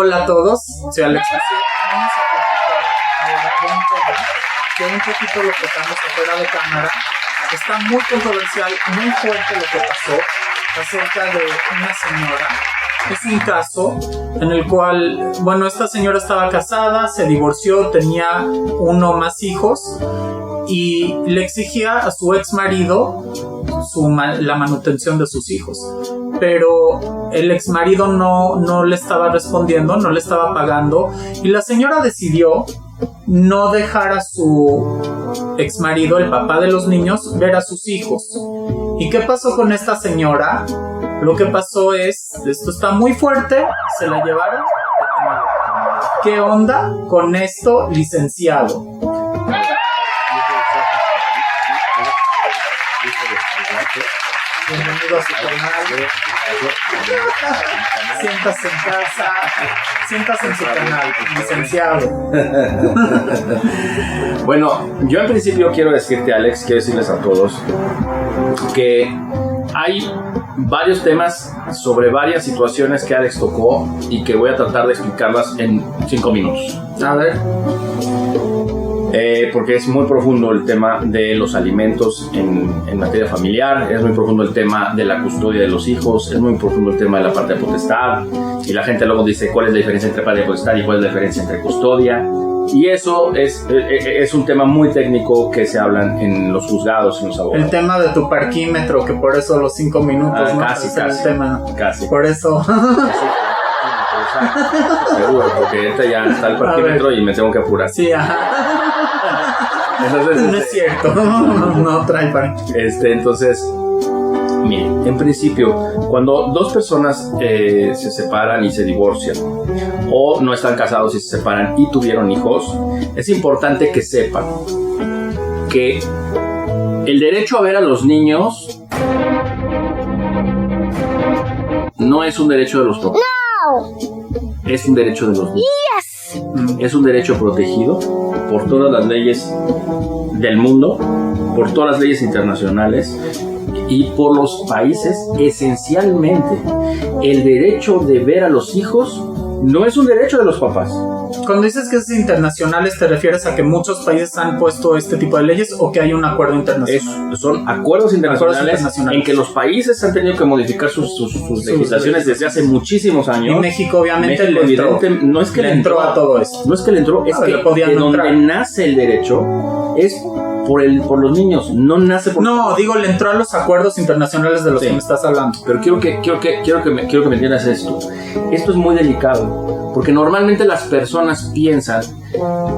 Hola a todos, soy Alex. Vamos a platicar ahora de un tema que un poquito lo tocamos afuera de cámara. Está muy controversial, muy fuerte lo que pasó acerca de una señora. Es un caso en el cual, bueno, esta señora estaba casada, se divorció, tenía uno o más hijos y le exigía a su ex marido la manutención de sus hijos. Pero el ex marido no le estaba respondiendo, no le estaba pagando, y la señora decidió no dejar a su ex marido, el papá de los niños, ver a sus hijos. ¿Y qué pasó con esta señora? Lo que pasó es, esto está muy fuerte, se la llevaron. ¿Qué onda con esto, licenciado? Bienvenido a su canal. Siéntase en casa. Siéntase en su canal, licenciado. Bueno, yo en principio quiero decirte, Alex, quiero decirles a todos que hay varios temas sobre varias situaciones que Alex tocó y que voy a tratar de explicarlas en 5 minutos. A ver. Porque es muy profundo el tema de los alimentos en materia familiar, es muy profundo el tema de la custodia de los hijos, es muy profundo el tema de la parte de potestad, y la gente luego dice cuál es la diferencia entre parte de potestad y cuál es la diferencia entre custodia, y eso es un tema muy técnico que se hablan en los juzgados, en los abogados. El tema de tu parquímetro, que por eso los 5 minutos, ¿no? Casi. El tema. Casi. Por eso. Seguro, porque ahorita ya está el parquímetro y me tengo que apurar. Sí, ajá. Entonces, no es cierto, no trae parquímetro. Entonces, miren, en principio, cuando dos personas se separan y se divorcian, o no están casados y se separan y tuvieron hijos, es importante que sepan que el derecho a ver a los niños no es un derecho de los papás. Es un derecho de los niños. Es un derecho protegido por todas las leyes del mundo, por todas las leyes internacionales y por los países. Esencialmente, el derecho de ver a los hijos no es un derecho de los papás. Cuando dices que es internacionales, ¿te refieres a que muchos países han puesto este tipo de leyes o que hay un acuerdo internacional? Son acuerdos internacionales en que los países han tenido que modificar sus legislaciones desde hace muchísimos años. Y México obviamente no es que le entró a todo esto. No es que le entró, es que de donde nace el derecho es por los niños, no nace por... No, digo, le entró a los acuerdos internacionales de los que me estás hablando. Pero quiero que me entiendas esto. Esto es muy delicado, porque normalmente las personas piensan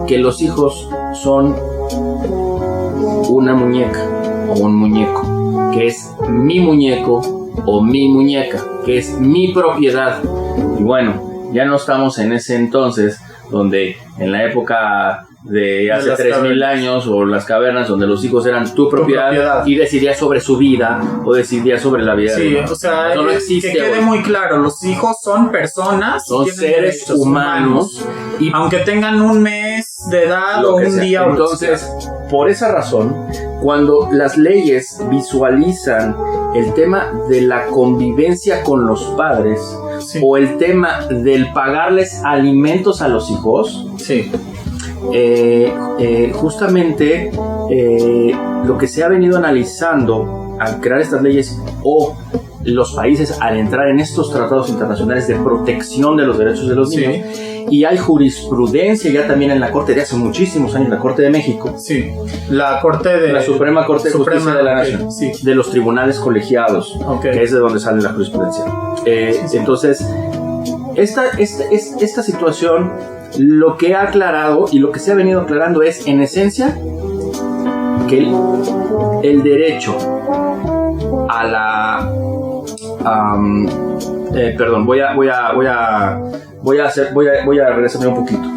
que los hijos son una muñeca o un muñeco, que es mi muñeco o mi muñeca, que es mi propiedad. Y bueno, ya no estamos en ese entonces donde en la época de hace 3,000 años o las cavernas donde los hijos eran tu propiedad y decidías sobre su vida o decidías sobre la vida de los o sea, no existe, que quede muy claro, los hijos son personas, son seres humanos y aunque tengan un mes de edad o un día. Entonces, por esa razón, cuando las leyes visualizan el tema de la convivencia con los padres o el tema del pagarles alimentos a los hijos, justamente lo que se ha venido analizando al crear estas leyes o los países al entrar en estos tratados internacionales de protección de los derechos de los niños, y hay jurisprudencia ya también en la Corte de hace muchísimos años, la Corte de México, la Corte de la Suprema Corte de Justicia de la Nación, de los tribunales colegiados, que es de donde sale la jurisprudencia. Entonces, esta situación, lo que ha aclarado y lo que se ha venido aclarando es, en esencia, que el derecho a la perdón, voy a regresarme un poquito.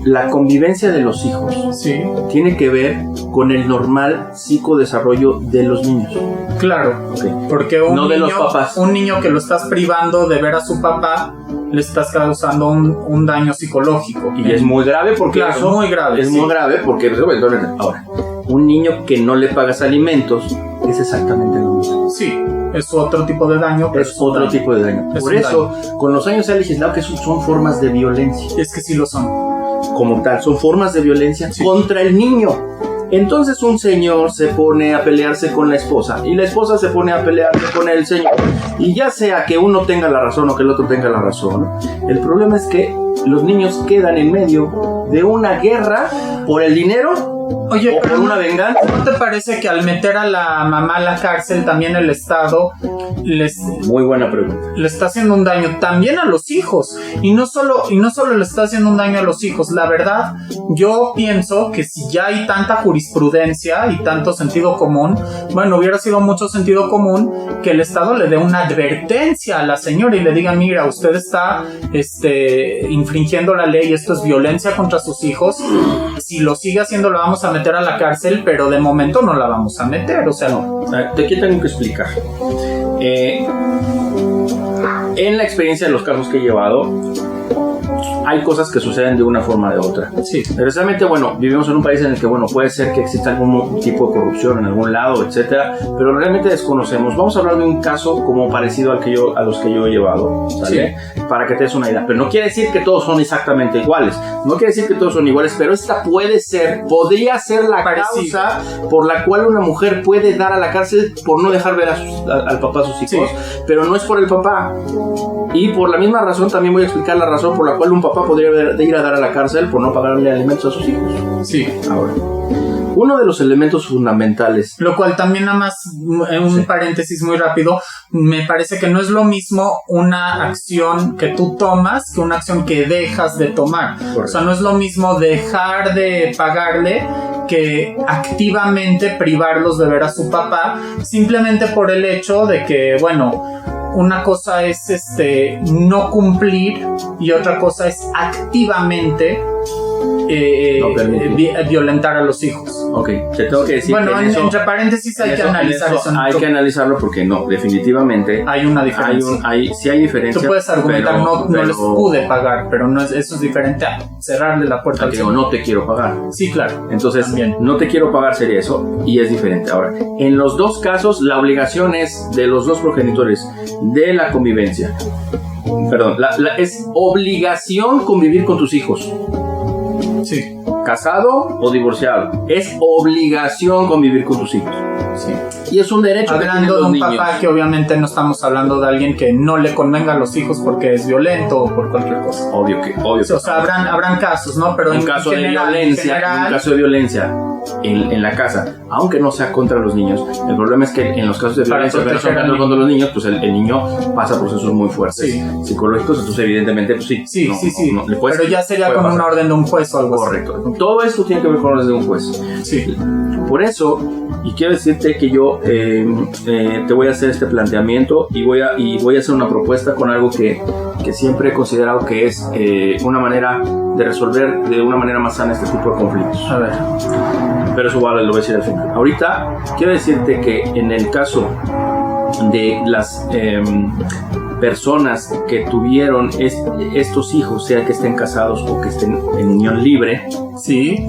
La convivencia de los hijos tiene que ver con el normal psicodesarrollo de los niños. Claro, porque de los papás. Un niño que lo estás privando de ver a su papá, le estás causando un daño psicológico. Y es muy grave porque muy grave. Es muy grave porque ahora, un niño que no le pagas alimentos es exactamente lo mismo. Es otro tipo de daño. Es otro tipo de daño. Por eso, con los años se ha legislado que son formas de violencia. Es que sí lo son. Como tal, son formas de violencia contra el niño. Entonces un señor se pone a pelearse con la esposa y la esposa se pone a pelearse con el señor. Y ya sea que uno tenga la razón o que el otro tenga la razón, el problema es que los niños quedan en medio de una guerra por el dinero. Oye, o por una venganza. ¿No te parece que al meter a la mamá a la cárcel también el Estado Muy buena pregunta. le está haciendo un daño también a los hijos? Y no solo le está haciendo un daño a los hijos. La verdad, yo pienso que si ya hay tanta jurisprudencia y tanto sentido común, bueno, hubiera sido mucho sentido común que el Estado le dé una advertencia a la señora y le diga: mira, usted está infringiendo la ley, esto es violencia contra sus hijos. Si lo sigue haciendo, lo vamos a meter a la cárcel, pero de momento no la vamos a meter. O sea, no. Aquí tengo que explicar. En la experiencia de los casos que he llevado, hay cosas que suceden de una forma o de otra. Sí. Precisamente, bueno, vivimos en un país en el que, bueno, puede ser que exista algún tipo de corrupción en algún lado, etcétera, pero realmente desconocemos. Vamos a hablar de un caso como parecido a los que yo he llevado, ¿sale? Sí. Para que te des una idea. Pero no quiere decir que todos son exactamente iguales. No quiere decir que todos son iguales, pero esta podría ser la causa por la cual una mujer puede dar a la cárcel por no dejar ver al papá a sus hijos, sí. Pero no es por el papá. Y por la misma razón también voy a explicar la razón por la cual un papá podría ir a dar a la cárcel por no pagarle alimentos a sus hijos. Sí. Ahora, uno de los elementos fundamentales, lo cual también, nada más un paréntesis muy rápido, me parece que no es lo mismo una acción que tú tomas que una acción que dejas de tomar. Correcto. O sea, no es lo mismo dejar de pagarle que activamente privarlos de ver a su papá, simplemente por el hecho de que, bueno, una cosa es no cumplir y otra cosa es activamente violentar a los hijos. Ok, te tengo que decir, bueno, que entre paréntesis hay que analizar eso. Hay que analizarlo porque no, definitivamente hay una diferencia. Sí hay diferencia. Tú puedes argumentar, no les pude pagar, pero no eso es diferente a cerrarle la puerta al señor. No te quiero pagar. Sí, claro. Entonces, también. No te quiero pagar sería eso y es diferente. Ahora, en los dos casos, la obligación es de los dos progenitores de la convivencia. Perdón, es obligación convivir con tus hijos. Sí. Casado o divorciado, es obligación convivir con tus hijos. Sí. Y es un derecho hablando que tienen los de un niños. Papá que obviamente no estamos hablando de alguien que no le convenga a los hijos porque es violento o por cualquier cosa. Obvio que. O sea, habrán casos, ¿no? Pero un caso de violencia en la casa, aunque no sea contra los niños, el problema es que en los casos de violencia contra los niños, pues el niño pasa procesos muy fuertes, sí, psicológicos, entonces evidentemente pues sí. No, pero ya sería con una orden de un juez o algo así. Correcto. Todo esto tiene que ver con orden de un juez. Sí. Por eso, y quiero decirte que yo te voy a hacer este planteamiento y voy a hacer una propuesta con algo que siempre he considerado que es una manera de resolver de una manera más sana este tipo de conflictos. A ver. Pero eso lo voy a decir al final. Ahorita quiero decirte que en el caso de las personas que tuvieron estos hijos, sea que estén casados o que estén en unión libre, sí,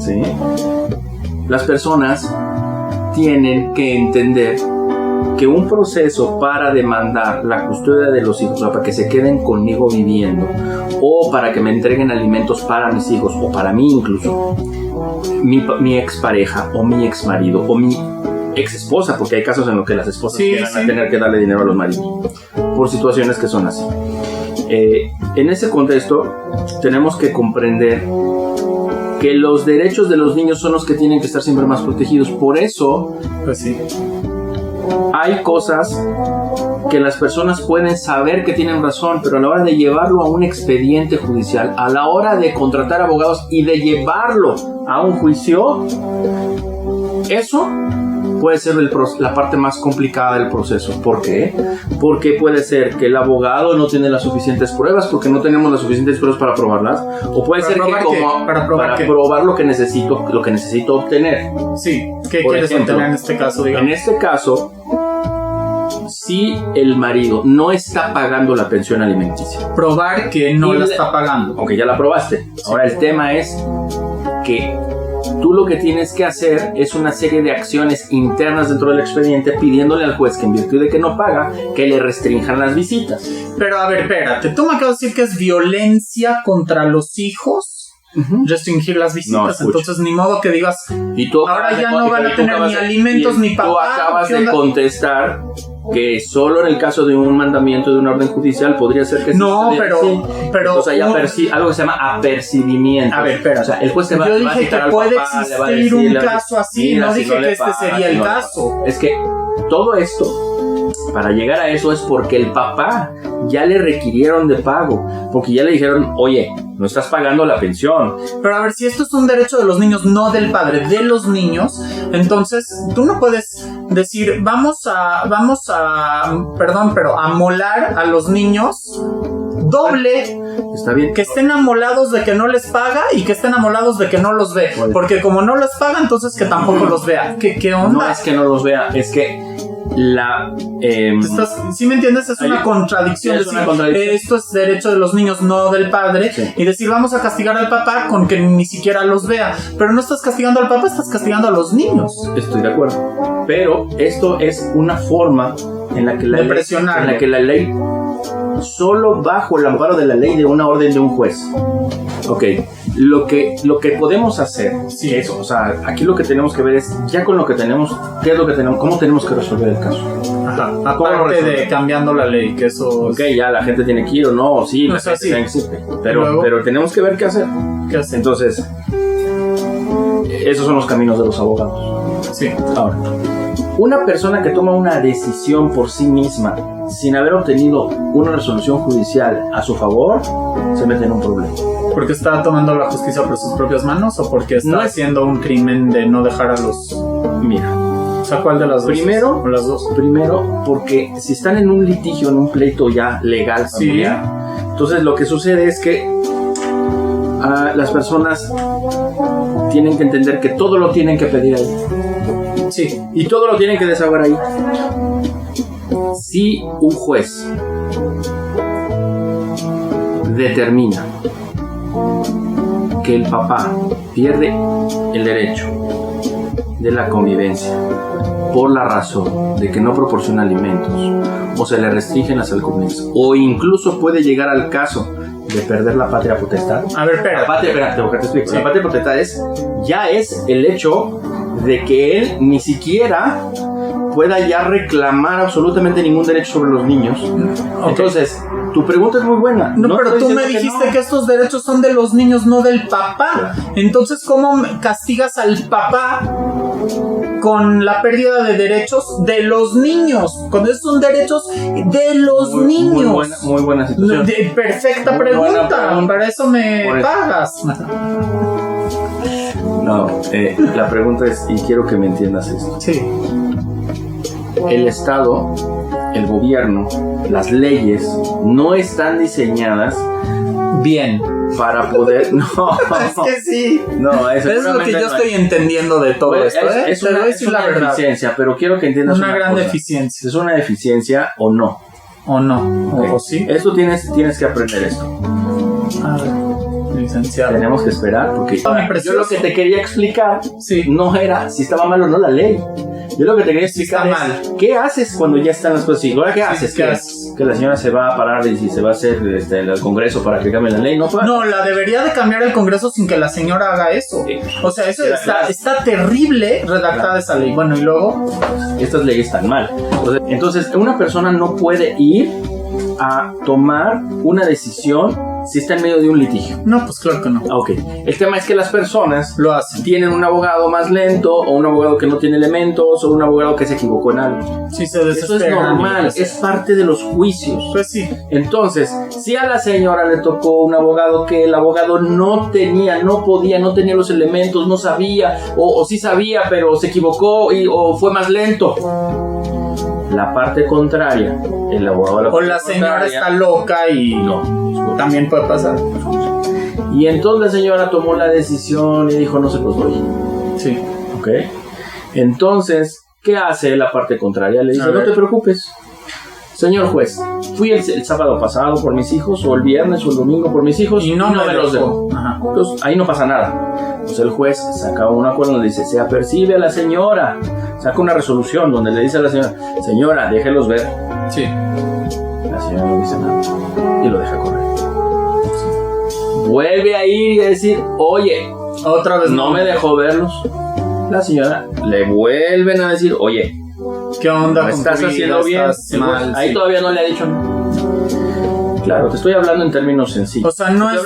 las personas tienen que entender que un proceso para demandar la custodia de los hijos, o sea, para que se queden conmigo viviendo, o para que me entreguen alimentos para mis hijos, o para mí incluso, mi expareja, o mi exmarido, o mi exesposa, porque hay casos en los que las esposas llegan a tener que darle dinero a los maridos, por situaciones que son así. En ese contexto, tenemos que comprender que los derechos de los niños son los que tienen que estar siempre más protegidos. Por eso, pues sí, hay cosas que las personas pueden saber que tienen razón, pero a la hora de llevarlo a un expediente judicial, a la hora de contratar abogados y de llevarlo a un juicio, eso puede ser la parte más complicada del proceso. ¿Por qué? Porque puede ser que el abogado no tiene las suficientes pruebas, porque no tenemos las suficientes pruebas para probarlas, o puede ser que para probar lo que necesito obtener. Sí, ¿qué quieres obtener en este caso? Digamos? En este caso, si el marido no está pagando la pensión alimenticia, probar que no la está pagando. Aunque ya la probaste. Sí. Ahora el tema es que tú lo que tienes que hacer es una serie de acciones internas dentro del expediente pidiéndole al juez que en virtud de que no paga, que le restrinjan las visitas. Pero a ver, espérate, tú me acabas de decir que es violencia contra los hijos restringir las visitas, No, entonces ni modo que digas, y tú ahora ya no van a tener ni alimentos ni papá. Tú acabas de contestar que solo en el caso de un mandamiento de una orden judicial podría ser que no, pero entonces hay algo que se llama apercibimiento. A ver, espera, o sea, el juez te va yo a dije citar que al puede papá, existir un caso así, no dije que este sería el caso. Es que todo esto, para llegar a eso, es porque el papá ya le requirieron de pago, porque ya le dijeron, oye, no estás pagando la pensión. Pero a ver, si esto es un derecho de los niños, no del padre, de los niños, entonces tú no puedes decir, vamos a molar a los niños doble. Está bien. Que estén amolados de que no les paga y que estén amolados de que no los ve. Porque como no les paga, entonces que tampoco los vea. ¿Qué onda? No es que no los vea, es que ¿sí me entiendes? Es una contradicción. Esto es derecho de los niños, no del padre. Sí. Y decir, vamos a castigar al papá con que ni siquiera los vea. Pero no estás castigando al papá, estás castigando a los niños. Estoy de acuerdo. Pero esto es una forma en la que la ley solo bajo el amparo de la ley de una orden de un juez. Ok, lo que podemos hacer, sí, eso, o sea, aquí lo que tenemos que ver es, ya con lo que tenemos, ¿qué es lo que tenemos? ¿Cómo tenemos que resolver el caso? Ajá, aparte de cambiando la ley, que eso... Ok, ya la gente tiene que ir o no, sí, la gente tiene que ir, pero tenemos que ver qué hacer. Entonces, esos son los caminos de los abogados. Sí. Ahora, una persona que toma una decisión por sí misma sin haber obtenido una resolución judicial a su favor, se mete en un problema. ¿Porque está tomando la justicia por sus propias manos o porque está haciendo un crimen de no dejar a los... Mira, o sea, ¿cuál de las dos? Primero, las dos. Primero, porque si están en un litigio, en un pleito ya legal familiar, sí, entonces lo que sucede es que las personas tienen que entender que todo lo tienen que pedir ahí. Sí. Y todo lo tienen que desahogar ahí. Si un juez determina que el papá pierde el derecho de la convivencia por la razón de que no proporciona alimentos o se le restringen las alcoholes o incluso puede llegar al caso de perder la patria potestad. A ver, espera. La patria potestad ya es el hecho de que él ni siquiera pueda ya reclamar absolutamente ningún derecho sobre los niños. Okay. Entonces, tu pregunta es muy buena. No, pero tú me dijiste que estos derechos son de los niños, no del papá. Claro. Entonces, ¿cómo castigas al papá con la pérdida de derechos de los niños? Cuando esos son derechos de los niños. Muy buena situación. Perfecta muy pregunta. Para eso me pagas. No, la pregunta es, y quiero que me entiendas esto. Sí. El Estado, el gobierno, las leyes no están diseñadas bien para poder... No, es que sí. No, es lo que yo estoy entendiendo de todo esto. Es una deficiencia, pero quiero que entiendas una gran cosa. Deficiencia. ¿Es una deficiencia o no? O no, okay. O sí. Esto tienes que aprender esto. A ver. Licenciado. Tenemos que esperar porque yo lo que te quería explicar no era si estaba mal o no la ley. Yo lo que te quería explicar es ¿qué haces cuando ya están las cosas así? ¿Ahora qué haces? ¿Qué haces? Que la señora se va a parar y si se va a hacer el Congreso para que cambie la ley. No, la debería de cambiar el Congreso sin que la señora haga eso. Sí. O sea, eso está terrible redactada esa ley. Bueno, y luego estas leyes están mal. Entonces, una persona no puede ir a tomar una decisión si está en medio de un litigio. No, pues claro que no. Ok. El tema es que las personas lo hacen. Tienen un abogado más lento, o un abogado que no tiene elementos, o un abogado que se equivocó en algo. Sí, se desespera. Eso es normal, es parte de los juicios. Pues sí. Entonces, si a la señora le tocó un abogado que el abogado no tenía los elementos, no sabía, o sí sabía, pero se equivocó o fue más lento. La parte contraria, el abogado o la señora está loca y no, también puede pasar. Y entonces la señora tomó la decisión y dijo no se los doy. Sí. Ok. Entonces, ¿qué hace la parte contraria? Le dice no te preocupes. señor juez, fui el sábado pasado por mis hijos, o el viernes o el domingo por mis hijos, Y no me los dejó. dejo. Entonces ahí no pasa nada. Entonces el juez saca un acuerdo donde dice, se apercibe a la señora, saca una resolución donde le dice a la señora, señora, déjelos ver. Sí. La señora no dice nada y lo deja correr. Vuelve a ir y a decir, oye, Otra vez no me dejó verlos. La señora le vuelven a decir, oye, ¿qué onda? ¿me con estás tu vida? haciendo bien? Estás mal, Ahí sí. todavía no le ha dicho nada. Claro, te estoy hablando en términos sencillos. O sea, no es...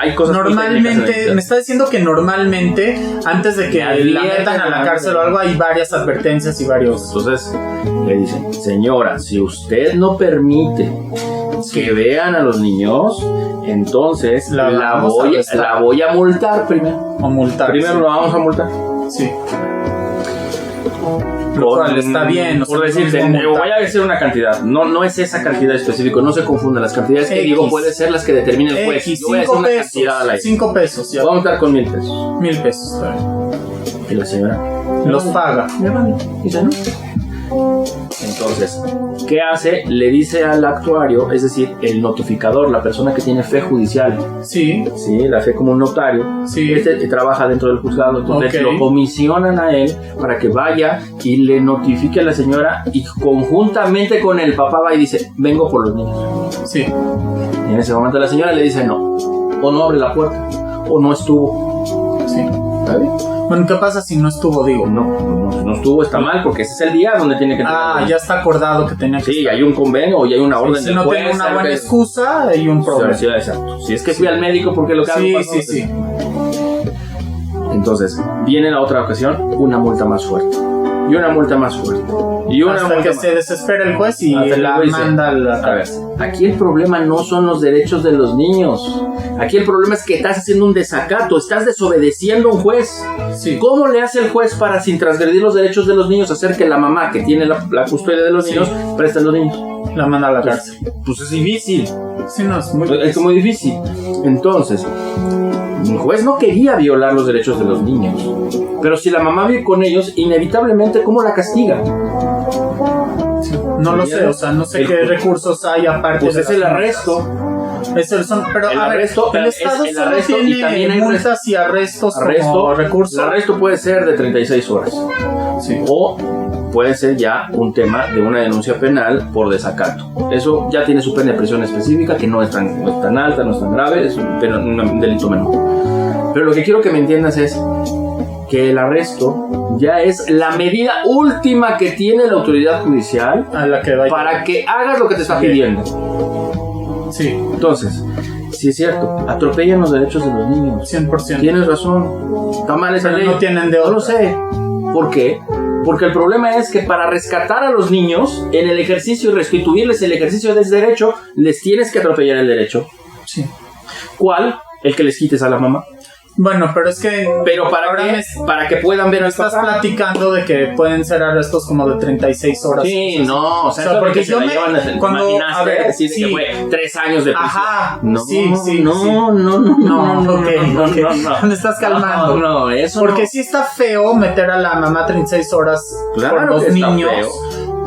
Hay cosas muy técnicas en Normalmente, el- me está diciendo que normalmente, antes de que la metan a la cárcel o algo, hay varias advertencias y varios... Entonces le dicen, señora, si usted no permite que vean a los niños, entonces La la vamos a arrestar. voy a multar primero. O multar. Primero sí. la vamos a multar. Sí. Lo cual está bien. O sea, Por decirte, no es como voy a decir una cantidad. No es esa cantidad específica, no se confundan. Las cantidades que X. digo pueden ser las que determine el juez. X, Yo voy a decir 5 una pesos. cantidad al aire. 5 pesos, ya. Vamos a multar con 1,000 pesos. 1,000 pesos, está bien. Y la señora Los paga. me vale. Dice, no. Entonces, ¿qué hace? Le dice al actuario, es decir, el notificador, la persona que tiene fe judicial, Sí, ¿sí? La fe como un notario, sí. trabaja dentro del juzgado, entonces Ok. lo comisionan a él para que vaya y le notifique a la señora y conjuntamente con el papá va y dice, vengo por los niños. Sí. Y en ese momento la señora le dice no, o no abre la puerta, o no estuvo. Sí. ¿Está bien? Bueno, ¿qué pasa si no estuvo, digo? No estuvo, está mal, porque ese es el día donde tiene que Ah, ya está acordado que tenía que Sí, hay un convenio y hay una orden si del no juez. tengo una tal buena vez. excusa, hay un problema. Sí, exacto. Si es que fui al médico porque lo que Sí, hago pasó, sí, sí. Entonces, viene la otra ocasión, una multa más fuerte. Y una multa más fuerte. Y una Hasta multa que más. se desespera el juez y Hasta que el la juez dice, manda a la A ver, aquí el problema no son los derechos de los niños. Aquí el problema es que estás haciendo un desacato, estás desobedeciendo a un juez. Sí. ¿Cómo le hace el juez para, sin transgredir los derechos de los niños, hacer que la mamá que tiene la custodia de los Sí. niños preste a los niños? La manda a la cárcel. Pues es difícil. Sí, no, es muy Es muy difícil. Entonces, el juez no quería violar los derechos de los niños. Pero si la mamá vive con ellos, inevitablemente, ¿cómo la castiga? No lo sé, o sea, no sé El- qué recursos hay aparte Pues de es las el multas. arresto. Pero El a ver, arresto, el es Estado el solo arresto y tiene también hay multas y arrestos como El recursos. arresto puede ser de 36 horas. Sí. O puede ser ya un tema de una denuncia penal por desacato. Eso ya tiene su pena de prisión específica, que no es tan alta, no es tan grave, es un delito menor. Pero lo que quiero que me entiendas es que el arresto ya es la medida última que tiene la autoridad judicial A la que vaya. para que hagas lo que te está Sí. pidiendo. Sí, Entonces, si es cierto, atropellan los derechos de los niños. 100%. Tienes razón, está mal esa Pero ley. no tienen de No otra. lo sé. ¿Por qué? Porque el problema es que para rescatar a los niños en el ejercicio y restituirles el ejercicio de ese derecho, les tienes que atropellar el derecho. Sí. ¿Cuál? El que les quites a la mamá. Bueno, pero es que Pero ¿para ahora qué? me Para que puedan ver al estás papá. platicando de que pueden ser arrestos como de 36 horas. Sí, cosas no, o sea, eso porque porque yo se la me- llevan a- cuando- ¿te imaginaste a ver, decir sí. que fue 3 años de prisión? Ajá, No, sí, sí, no, sí. no, no, No, ok, no. me estás calmando. No, eso Porque no. sí está feo meter a la mamá 36 horas Claro por dos que está niños, feo.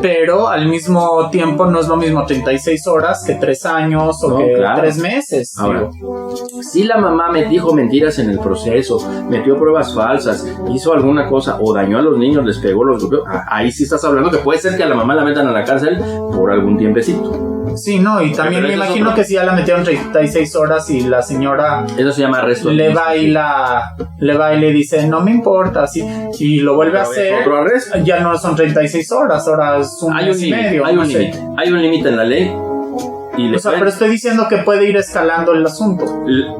pero al mismo tiempo no es lo mismo 36 horas que 3 años o No, que claro. 3 meses. Ahora, digo. si la mamá me dijo mentiras en el proceso, metió pruebas falsas, hizo alguna cosa o dañó a los niños, les pegó, los golpeó, ahí sí estás hablando que puede ser que a la mamá la metan a la cárcel por algún tiempecito. Sí, no, y también Pero me eso es imagino otro. que si ya la metieron 36 horas y la señora Eso se llama arresto. le va y le dice, no me importa, así, y lo vuelve a Pero es hacer, otro arresto. ya no son 36 horas, ahora es un Hay mes un y límite, medio. hay no un sé. límite, hay un límite en la ley. Y le O sea, pueden- pero estoy diciendo que puede ir escalando el asunto.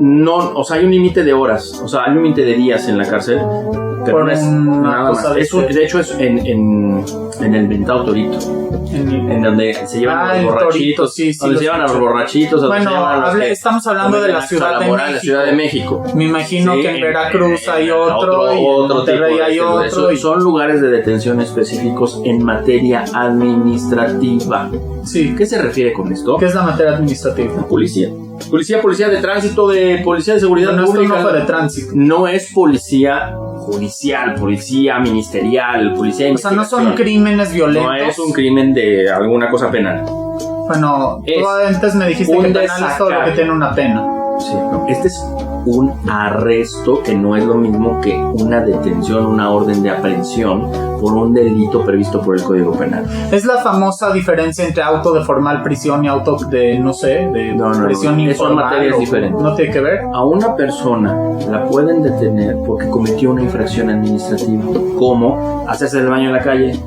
no, o sea, hay un límite de horas, o sea, hay un límite de días en la cárcel, pero Por no es una nada cosa más. de De hecho, es en el Ventado Torito, en donde se llevan a el los borrachitos, Torito, sí, sí, donde lo se llevan a los escuché. borrachitos, donde Bueno, se llevan a los que estamos hablando de cometen la actos Ciudad a la de moral, México. la Ciudad de México. Me imagino Sí, que en Veracruz hay otro, y en otro Monterrey tipo de hay otro. Son, y- son lugares de detención específicos en materia administrativa. Sí, ¿Qué se refiere con esto? ¿qué es la materia administrativa? Policía de tránsito, policía de seguridad Bueno, esto pública. no fue de tránsito. No es policía judicial, policía ministerial, policía de O sea, no son investigación. crímenes violentos. No es un crimen de alguna cosa penal. Bueno, Es tú antes me dijiste un que penal es todo lo que desacato. tiene una pena. Sí, no, este es un arresto que no es lo mismo que una detención, una orden de aprehensión por un delito previsto por el Código Penal. Es la famosa diferencia entre auto de formal prisión y auto de, no sé, de No, prisión no, son informal. materias o- diferentes. ¿No tiene que ver? A una persona la pueden detener porque cometió una infracción administrativa, como hacerse el baño en la calle,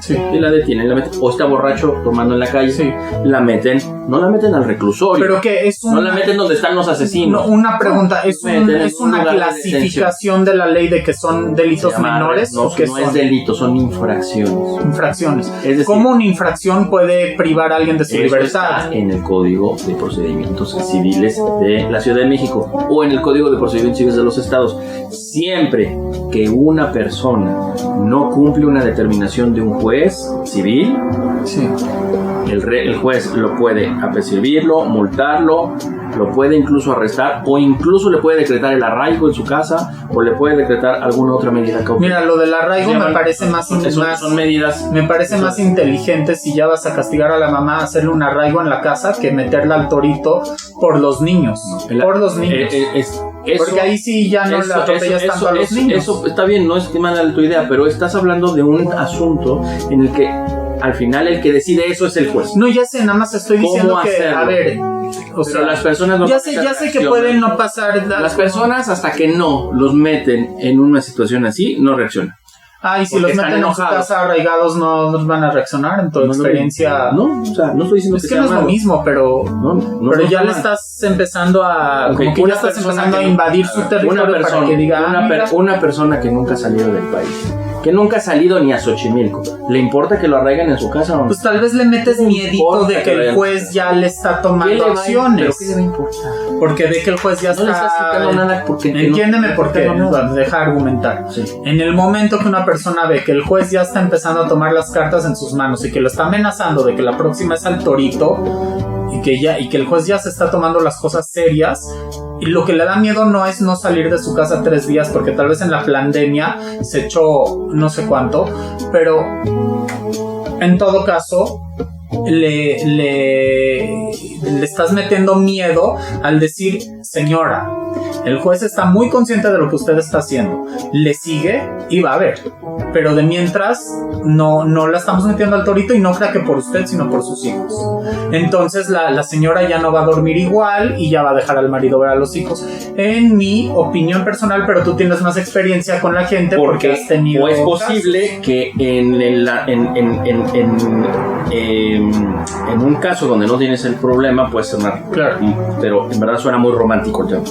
Sí. y la detienen, la meten, o está borracho tomando en la calle, Sí. la meten, no la meten al reclusorio, Pero que es no la meten donde están los asesinos. No, una pregunta, ¿es, Meten en es un una lugar de clasificación de la ley de que son delitos Se llama menores no, o que no son es delito, son infracciones. infracciones? Es decir, ¿Cómo una infracción puede privar a alguien de su eso libertad? está en el Código de Procedimientos Civiles de la Ciudad de México o en el Código de Procedimientos Civiles de los Estados. Siempre que una persona no cumple una determinación de un juez civil, Sí. el juez lo puede apercibirlo, multarlo, lo puede incluso arrestar o incluso le puede decretar el arraigo en su casa o le puede decretar alguna otra medida cautelar. Mira, lo del arraigo me parece más Son medidas. me parece más inteligente si ya vas a castigar a la mamá, hacerle un arraigo en la casa que meterla al torito por los niños. Por los niños. Porque ahí sí ya no le atropellas tanto a los niños. Eso está bien, no es que mala tu idea, pero estás hablando de un asunto en el que al final el que decide eso es el juez. No, ya sé, nada más estoy diciendo ¿Cómo que, hacerlo? a ver, o Pero sea, las personas no ya sé que pueden no pasar. Las personas hasta que no los meten en una situación así, no reaccionan. Ah, y si porque los meten están en su enojados. casa arraigados, no van a reaccionar en tu experiencia. No, o sea, no estoy diciendo Es que sea no es lo malo. mismo, pero No ya está le mal. estás empezando a Ok, como que una ya estás persona empezando a que- invadir su territorio para que diga una persona que nunca ha salido del país, que nunca ha salido ni a Xochimilco, ¿le importa que lo arraigan en su casa o no? pues tal vez le metes No miedito importa de que que el vayan. juez ya le está ¿Qué tomando le va a- acciones. ¿Pero qué le va a importar? Porque ve que el juez ya No le estás quitando está. nada porque Entiéndeme por qué. no. Deja argumentar. Sí. En el momento que una persona ve que el juez ya está empezando a tomar las cartas en sus manos y que lo está amenazando de que la próxima es al torito y que el juez ya se está tomando las cosas serias, y lo que le da miedo no es no salir de su casa 3 días porque tal vez en la pandemia se echó no sé cuánto, pero en todo caso le estás metiendo miedo al decir, señora, el juez está muy consciente de lo que usted está haciendo, le sigue y va a ver, pero de mientras no la estamos metiendo al torito y no crea que por usted sino por sus hijos. Entonces la señora ya no va a dormir igual y ya va a dejar al marido ver a los hijos, en mi opinión personal, pero tú tienes más experiencia con la gente porque has tenido o es casos. posible que en un caso donde no tienes el problema puede sonar, Claro. pero en verdad suena muy romántico el tema.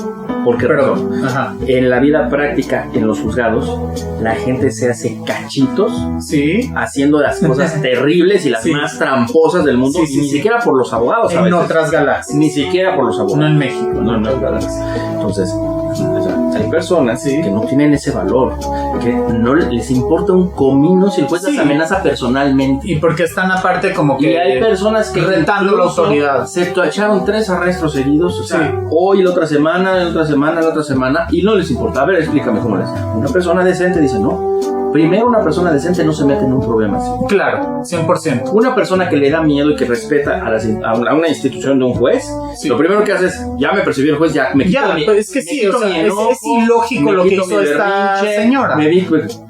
¿Por qué razón? Pero, ajá, En la vida práctica, en los juzgados, la gente se hace cachitos sí, haciendo las cosas terribles y las Sí. más tramposas del mundo, Sí, sí, y ni sí. siquiera por los abogados a en veces. otras galaxias, Ni siquiera por los abogados. no en México, No, en no. otras galaxias. Entonces, o sea, hay personas Sí. que no tienen ese valor, que no les importa un comino si el juez Sí. las amenaza personalmente. Y porque están aparte como que Y hay personas que retando la incluso autoridad. se echaron 3 arrestos seguidos, o sea, Sí. hoy, la otra semana, y no les importa. A ver, explícame cómo es. Una persona decente dice, no. Primero, una persona decente no se mete en un problema así. Claro, 100%. Una persona que le da miedo y que respeta a una institución de un juez, Sí. lo primero que hace es, ya me percibió el juez, ya me quito Ya, mi- pues es que me sí, quito o sea, mi es enojo, ilógico me lo que quito hizo mi esta berrinche, señora. me di-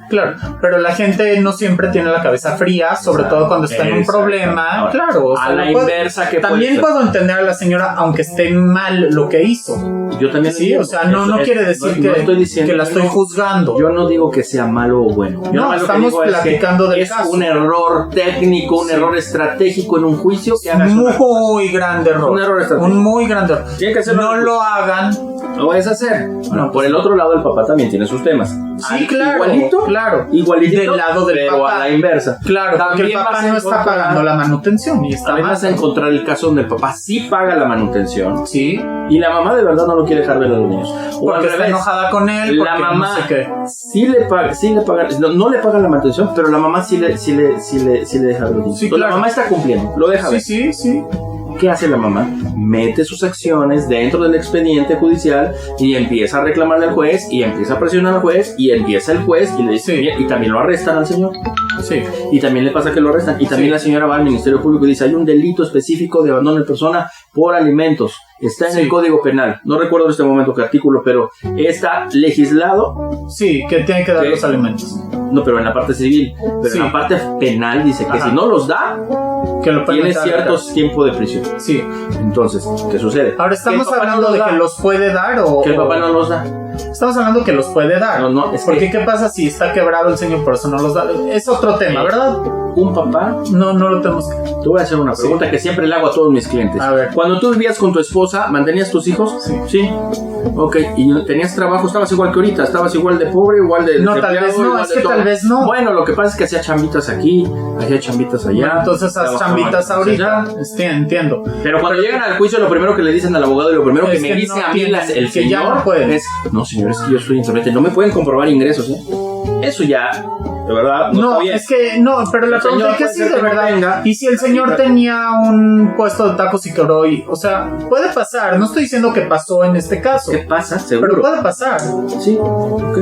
Claro, pero la gente no siempre tiene la cabeza fría, sobre todo cuando está en un Exacto. problema. Ahora, Claro, o sea, a la lo puedo- inversa que también puede ser. puedo entender a la señora aunque esté mal lo que hizo. Yo también Sí, digo, o sea, no eso quiere decir no que, estoy diciendo, que la estoy no, juzgando. Yo no digo que sea malo o bueno. Yo No, nomás lo que estamos digo es que platicando del es caso. un error técnico, un Sí. error estratégico en un juicio que hagas una cosa. Muy grande error. Un error estratégico. Un muy grande error. Tiene que hacerlo No en el lo hagan. Lo vayas a hacer. Bueno, por el otro lado, el papá también tiene sus temas. Sí, claro. Igualito. Claro. Igualito. Del lado del pero papá. a la inversa. Claro, porque el También papá vas a no está encontrar- pagando la manutención y está También mal. vas a encontrar el caso donde el papá sí paga la manutención Sí, y la mamá de verdad no lo quiere dejar ver a los niños. O al porque está revés, enojada con él, porque la mamá no sé qué. sí le paga, no le paga la manutención, pero la mamá sí le deja ver a los niños. Sí, Entonces, claro. la mamá está cumpliendo, lo deja ver. Sí. ¿Qué hace la mamá? Mete sus acciones dentro del expediente judicial y empieza a reclamarle al juez y empieza a presionar al juez y empieza el juez y le dice, Sí. y también lo arrestan al señor. Sí. Y también le pasa que lo arrestan. Y también Sí. la señora va al Ministerio Público y dice, hay un delito específico de abandono de persona por alimentos. Está en Sí. el Código Penal. No recuerdo en este momento qué artículo, pero está legislado. Sí, que tiene que dar ¿Qué? los alimentos. No, pero en la parte civil. Pero Sí. en la parte penal dice que Ajá. si no los da, Que lo pueden tiene meter a la cierto cárcel. tiempo de prisión. Sí. Entonces, ¿qué sucede? Ahora, Que ¿estamos el papá hablando no de los que da. los puede dar o...? Que el papá no los da. Estamos hablando que los puede dar. No, es Porque que ¿qué pasa si está quebrado el señor por eso no los da? Es otro tema, ¿verdad? un papá, No lo tenemos que... te voy a hacer una pregunta que siempre le hago a todos mis clientes. A ver. Cuando tú vivías con tu esposa, ¿mantenías tus hijos? Sí. Ok, ¿y tenías trabajo? ¿Estabas igual que ahorita? ¿Estabas igual de pobre, igual de No, tal desempleado, vez no, igual es de que todo? tal vez no. Bueno, lo que pasa es que hacía chambitas aquí, hacía chambitas allá. Bueno, entonces haz trabajaba chambitas allá. ahorita. Entiendo. Pero cuando llegan al juicio, lo primero que le dicen al abogado y lo primero que Es me que dice no a mí tienen, el que ya señor no pueden. es, no señor, es que yo soy insolvente, no me pueden comprobar ingresos, ¿eh? Eso ya, de verdad, no, No, está bien. es que no, pero la El señor pregunta es que puede sí, ser de que no verdad. tenga. Y si el señor tenía un puesto de tacos y que hoy, o sea, puede pasar. No estoy diciendo que pasó en este caso, ¿Qué pasa? Seguro. pero puede pasar. Sí, ok.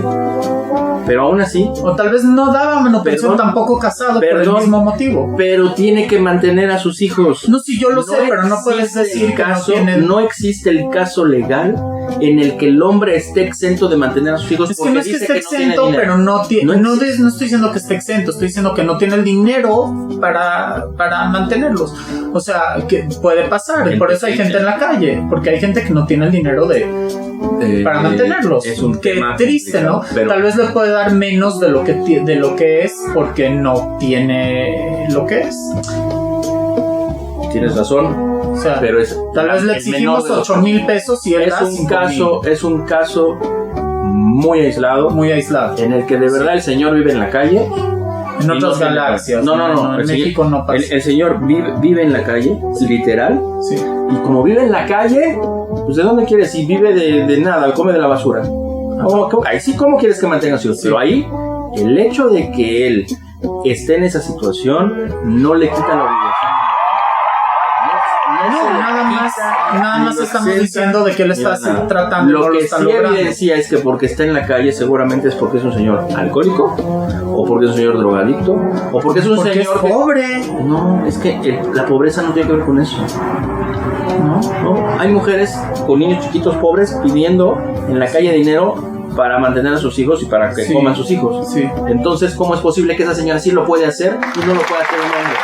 Pero aún así, O tal vez no daba manutención Perdón. tampoco casado por el Perdón. mismo motivo. pero tiene que mantener a sus hijos. No, sí, yo lo sé, pero no puedes existe decir el que caso, no tiene... no existe el caso legal en el que el hombre esté exento de mantener a sus hijos Es que porque no es que dice esté que no tiene exento, dinero. pero no tiene. No No, existe. no estoy diciendo que esté exento, estoy diciendo que no tiene el dinero para mantenerlos. O sea, que puede pasar. Y por eso hay gente en la calle, porque hay gente que no tiene el dinero para mantenerlos. Es un Qué tema triste, ¿no? complicado, pero Tal vez le puede dar menos de lo que es porque no tiene lo que es. tienes razón, O sea, pero es tal vez le el exigimos menor de los 8,000 pesos y él da 5,000. es un caso muy aislado Muy aislado. en el que de verdad el señor vive en la calle. En y otras no tiene- galaxias. No, En el México señor, no pasa. el señor vive en la calle, literal. Sí. Y como vive en la calle, pues ¿de dónde quieres? Si vive de nada, come de la basura. Ahí sí, ¿cómo quieres que mantenga a su hijo? Sí. Pero ahí, el hecho de que él esté en esa situación no le quita la obligación. No, se le nada quita, más ni lo estamos exenta, diciendo de que él ni está nada. tratando, Lo no lo que está sí logrando. evidencia es que porque está en la calle seguramente es porque es un señor alcohólico, o porque es un señor drogadicto, o porque es un Porque es señor que... pobre, No, es que la pobreza no tiene que ver con eso. ¿no? ¿No? Hay mujeres con niños chiquitos pobres pidiendo en la calle dinero para mantener a sus hijos y para que Sí. coman sus hijos. Sí. Entonces, ¿cómo es posible que esa señora sí lo puede hacer y no lo puede hacer un hombre?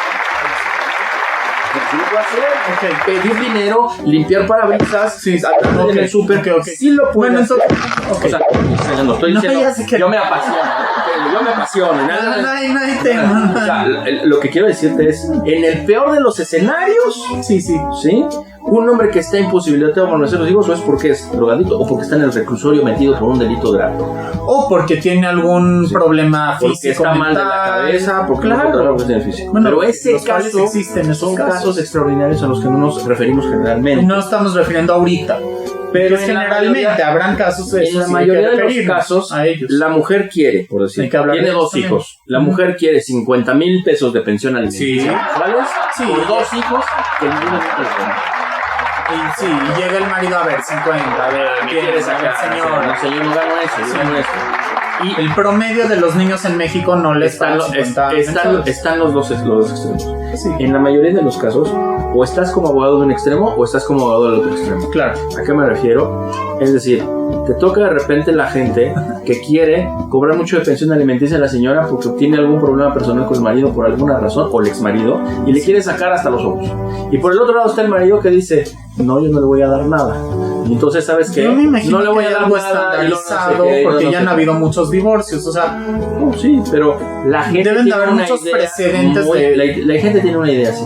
Sí lo puede hacer. Ok. Pedir dinero, limpiar parabrisas, Sí, andar ok, en el súper, ok. sí lo puede Bueno, hacer. entonces, ok. O sea, no estoy No, diciendo, ya sé que- yo me apasiono, yo me apasiono. No hay tema. O sea, lo que quiero decirte es, en el peor de los escenarios, Sí. ¿sí? Un hombre que está imposibilitado de permanecer los hijos o es porque es drogadito o porque está en el reclusorio metido por un delito grave. O porque tiene algún Sí. problema Porque físico, está mal de la mental. cabeza, porque no puede trabajar, porque tiene físico. Bueno, pero ese los cuales caso existen esos son casos. casos extraordinarios a los que no nos referimos generalmente. No estamos refiriendo ahorita. Pero Es en la generalmente mayoría- habrán casos de En esos la y hay mayoría que de los referirnos casos, a ellos. la mujer quiere, por decir, Hay que hablar tiene de 2 eso también. hijos. La mujer quiere 50,000 pesos de pensión alimenticia Sí. mensuales Sí. por 2 hijos que ninguno de ellos tiene. Y sí, y llega el marido a ver 50, a ver, ¿Qué ¿quién? quieres A ver, sacar? señor. No, señor, no gano eso, yo Sí. gano esto. Y El promedio de los niños en México no les están, pagan 50 están los dos extremos. Sí, En la mayoría de los casos, o estás como abogado de un extremo o estás como abogado del otro extremo. claro. ¿A qué me refiero? Es decir, te toca de repente la gente que quiere cobrar mucho de pensión alimenticia a la señora porque tiene algún problema personal con el marido por alguna razón, o el exmarido, y le quiere sacar hasta los ojos. Y por el otro lado está el marido que dice, no, yo no le voy a dar nada. Y entonces, ¿sabes qué? Yo me imagino no le voy que a dar algo nada, y no sé estandarizado qué, y no porque sé ya han qué. habido muchos divorcios, o sea, No, sí, pero la gente Deben de tiene haber una muchos idea precedentes de- la gente tiene una idea así.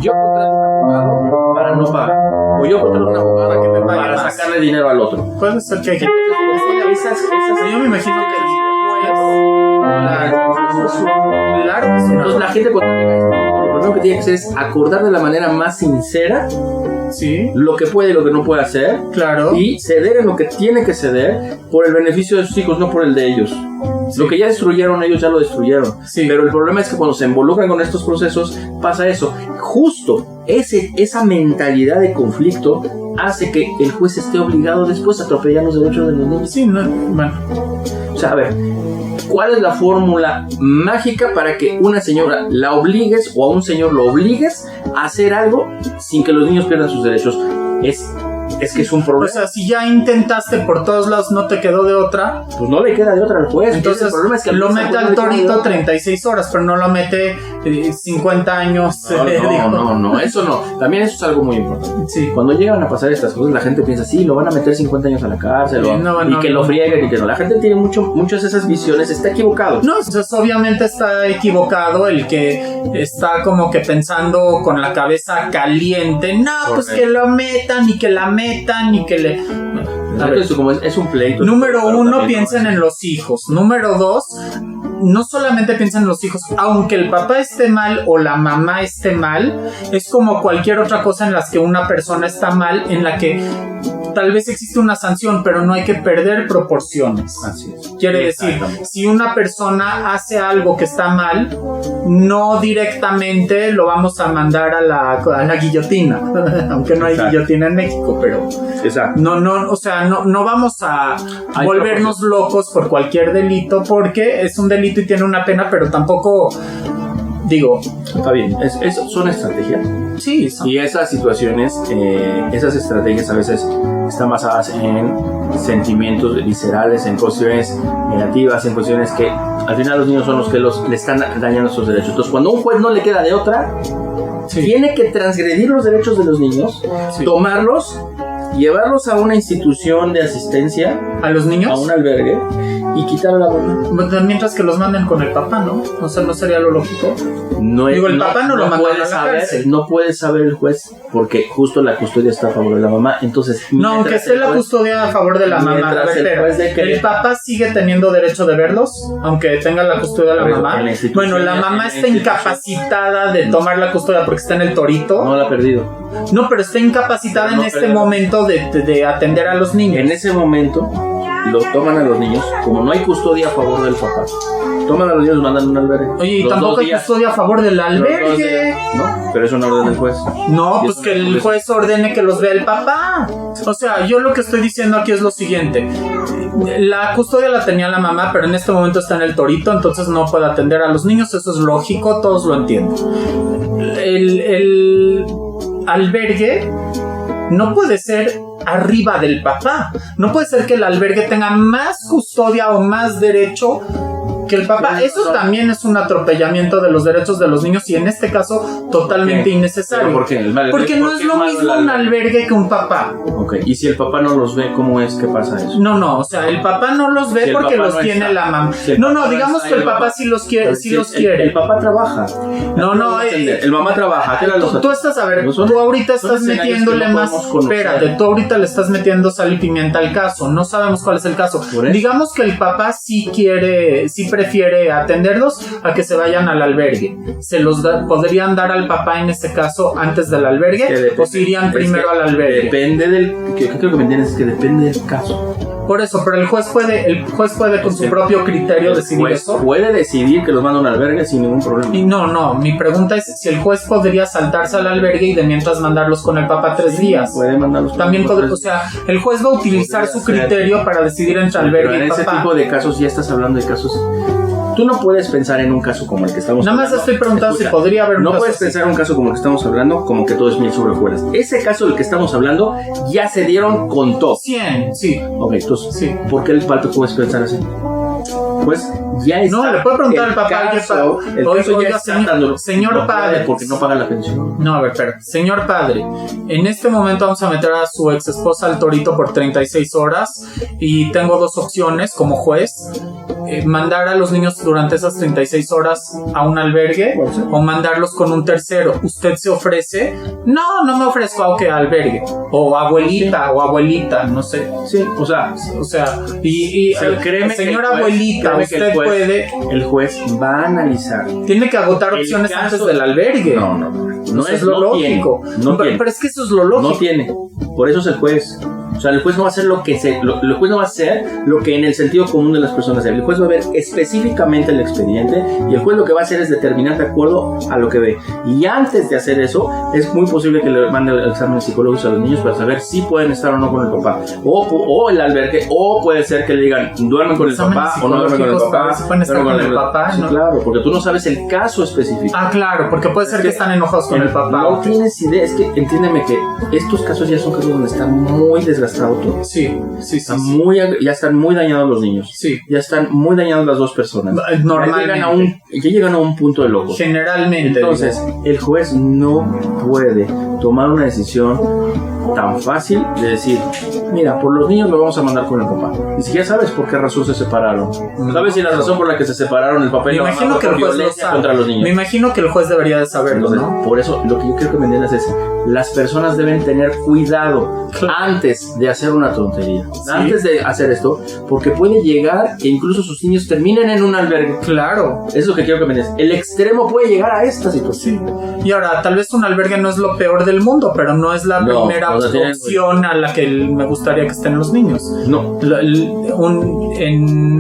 Yo contrato un abogado para no pagar. O yo contrato una abogada que me pague para más. sacarle dinero al otro. puede ser que hay gente. Esas Yo me imagino que claro que sí, Entonces la gente cuando llega a esto, lo primero que tiene que hacer es acordar de la manera más sincera sí, lo que puede y lo que no puede hacer claro. y ceder en lo que tiene que ceder por el beneficio de sus hijos, no por el de ellos. Sí. Lo que ya destruyeron, ellos ya lo destruyeron. Sí. Pero el problema es que cuando se involucran con estos procesos pasa eso. Justo esa mentalidad de conflicto hace que el juez esté obligado después a atropellar los derechos de los niños. Sí, no, bueno, O sea, a ver, ¿cuál es la fórmula mágica para que una señora la obligues o a un señor lo obligues a hacer algo sin que los niños pierdan sus derechos? Es que es un problema. O sea, si ya intentaste por todos lados, no te quedó de otra. Pues no le queda de otra al juez. Entonces, el problema es que lo mete al torito 36 horas, pero no lo mete 50 años. No, eso no. También eso es algo muy importante. Sí. Cuando llegan a pasar estas cosas, la gente piensa, sí, lo van a meter 50 años a la cárcel, y que lo frieguen y que no. La gente tiene muchas de esas visiones, está equivocado. No, entonces obviamente está equivocado el que está como que pensando con la cabeza caliente. No, Correcto. Pues que lo metan y que la metan y que le... Es un pleito. Número uno, piensen en los hijos. Número dos, no solamente piensen en los hijos. Aunque el papá esté mal o la mamá esté mal, es como cualquier otra cosa en las que una persona está mal, en la que tal vez existe una sanción, pero no hay que perder proporciones. Así es. Quiere decir, si una persona hace algo que está mal, no directamente lo vamos a mandar a la guillotina, aunque no hay guillotina en México, pero exacto. No vamos a volvernos locos por cualquier delito, porque es un delito y tiene una pena, pero tampoco, digo, está bien, son estrategias. Sí. Y esas situaciones, esas estrategias a veces están basadas en sentimientos viscerales, en cuestiones negativas, en cuestiones que al final los niños son los que le están dañando sus derechos. Entonces, cuando a un juez no le queda de otra, tiene que transgredir los derechos de los niños, tomarlos, llevarlos a una institución de asistencia, a los niños, a un albergue, y quitar a la mamá. Mientras que los manden con el papá, ¿no? O sea, ¿no sería lo lógico? El papá no lo manda a la cárcel. No puede saber el juez, porque justo la custodia está a favor de la mamá. Entonces, no, aunque esté la custodia a favor de la mamá, el papá sigue teniendo derecho de verlos, aunque tenga la custodia de la mamá. Bueno, la mamá está incapacitada de tomar la custodia porque está en el torito. No la ha perdido. No, pero está incapacitada en este momento de atender a los niños. En ese momento lo toman a los niños, como no hay custodia a favor del papá, toman a los niños y mandan a un albergue. Oye, y tampoco hay custodia a favor del albergue. No, pero es una orden del juez. No, pues que el juez ordene que los vea el papá. O sea, yo lo que estoy diciendo aquí es lo siguiente: la custodia la tenía la mamá, pero en este momento está en el torito, entonces no puede atender a los niños. Eso es lógico, todos lo entienden. El albergue no puede ser arriba del papá. No puede ser que el albergue tenga más custodia o más derecho que el papá. Eso también es un atropellamiento de los derechos de los niños, y en este caso totalmente innecesario. ¿Por qué? Porque no es lo mismo un albergue que un papá. Ok, y si el papá no los ve, ¿cómo es que pasa eso? No, o sea, el papá no los ve porque los tiene la mamá. No, digamos que el papá sí los quiere, El papá trabaja. El mamá trabaja. Tú estás, a ver, tú ahorita estás metiéndole más. Espérate, tú ahorita le estás metiendo sal y pimienta al caso. No sabemos cuál es el caso. Digamos que el papá sí prefiere atenderlos a que se vayan al albergue. Se los podrían dar al papá en este caso antes del albergue, o se irían primero al albergue. Depende del. Creo que me entiendes, es que depende del caso. Por eso, pero el juez puede con su propio criterio decidir eso. Puede decidir que los manda a un albergue sin ningún problema. Y no, mi pregunta es si el juez podría saltarse al albergue y de mientras mandarlos con el papá 3 días. Puede mandarlos. También o sea, el juez va a utilizar su criterio para decidir entre albergue y papá. En ese tipo de casos ya estás hablando de casos. Tú no puedes pensar en un caso como el que estamos hablando. Nada más estoy preguntando si podría haber un caso. No puedes pensar en un caso como el que estamos hablando, como que todo es miel sobre hojuelas. Ese caso del que estamos hablando ya se dieron con todo. 100, sí. Ok, entonces, sí. ¿Por qué el pato puedes pensar así? Pues ya está. No, le puede preguntar al papá. Oiga, señor padre. Porque no paga la pensión. No, a ver, señor padre, en este momento vamos a meter a su ex esposa al torito por 36 horas y tengo 2 opciones como juez: mandar a los niños durante esas 36 horas a un albergue o mandarlos con un tercero. ¿Usted se ofrece? No me ofrezco a que albergue. O abuelita, no sé. Sí, o sea, créeme, señora abuelita, usted puede. El juez va a analizar. Tiene que agotar opciones antes del albergue. No es lo lógico. No tiene. Pero es que eso es lo lógico. No tiene. Por eso es el juez. sea, el juez no va a hacer el juez no va a hacer lo que en el sentido común de las personas hace. El juez va a ver específicamente el expediente y el juez lo que va a hacer es determinar de acuerdo a lo que ve. Y antes de hacer eso, es muy posible que le mande exámenes psicológicos a los niños para saber si pueden estar o no con el papá. O el albergue, o puede ser que le digan, duermen con el papá o no duermen con el papá. Si pueden estar con el papá, sí, ¿no? Claro, porque tú no sabes el caso específico. Ah, claro, porque puede ser que están enojados con el papá. No tienes idea, es que entiéndeme que estos casos ya son casos donde está muy desgastado todo. Sí. Ya están muy dañados los niños. Sí. Ya están muy dañados las dos personas. Normalmente. Ya llegan a un punto de locos. Generalmente. Entonces, el juez no puede tomar una decisión tan fácil de decir, mira, por los niños lo vamos a mandar con el papá. Ni siquiera sabes por qué razón se separaron. ¿Sabes si la razón por la que se separaron el papá y la mamá fue por violencia contra los niños? Me imagino que el juez debería de saberlo. Entonces, ¿no? Por eso, lo que yo quiero que me entiendas es, las personas deben tener cuidado antes de hacer una tontería. Sí. Antes de hacer esto, porque puede llegar e incluso sus niños terminen en un albergue. Claro. Eso es lo que quiero que me entiendas. El extremo puede llegar a esta situación. Y ahora, tal vez un albergue no es lo peor del mundo, pero no es la primera opción a la que me gustaría que estén los niños. No.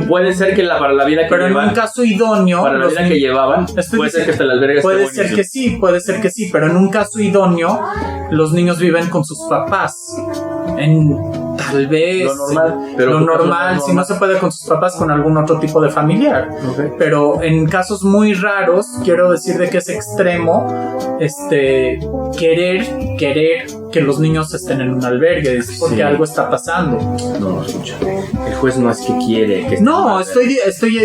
Puede ser que para la vida que pero llevan, en un caso idóneo, para la vida que llevaban, puede ser que hasta el albergue esté puede buenísimo. ser que sí, pero en un caso idóneo, los niños viven con sus papás. Tal vez lo normal, pero lo normal, si no se puede con sus papás, con algún otro tipo de familiar. Okay. Pero en casos muy raros, quiero decir de que es extremo querer que los niños estén en un albergue, es porque algo está pasando. No, escucha, el juez no es que quiere que no, estoy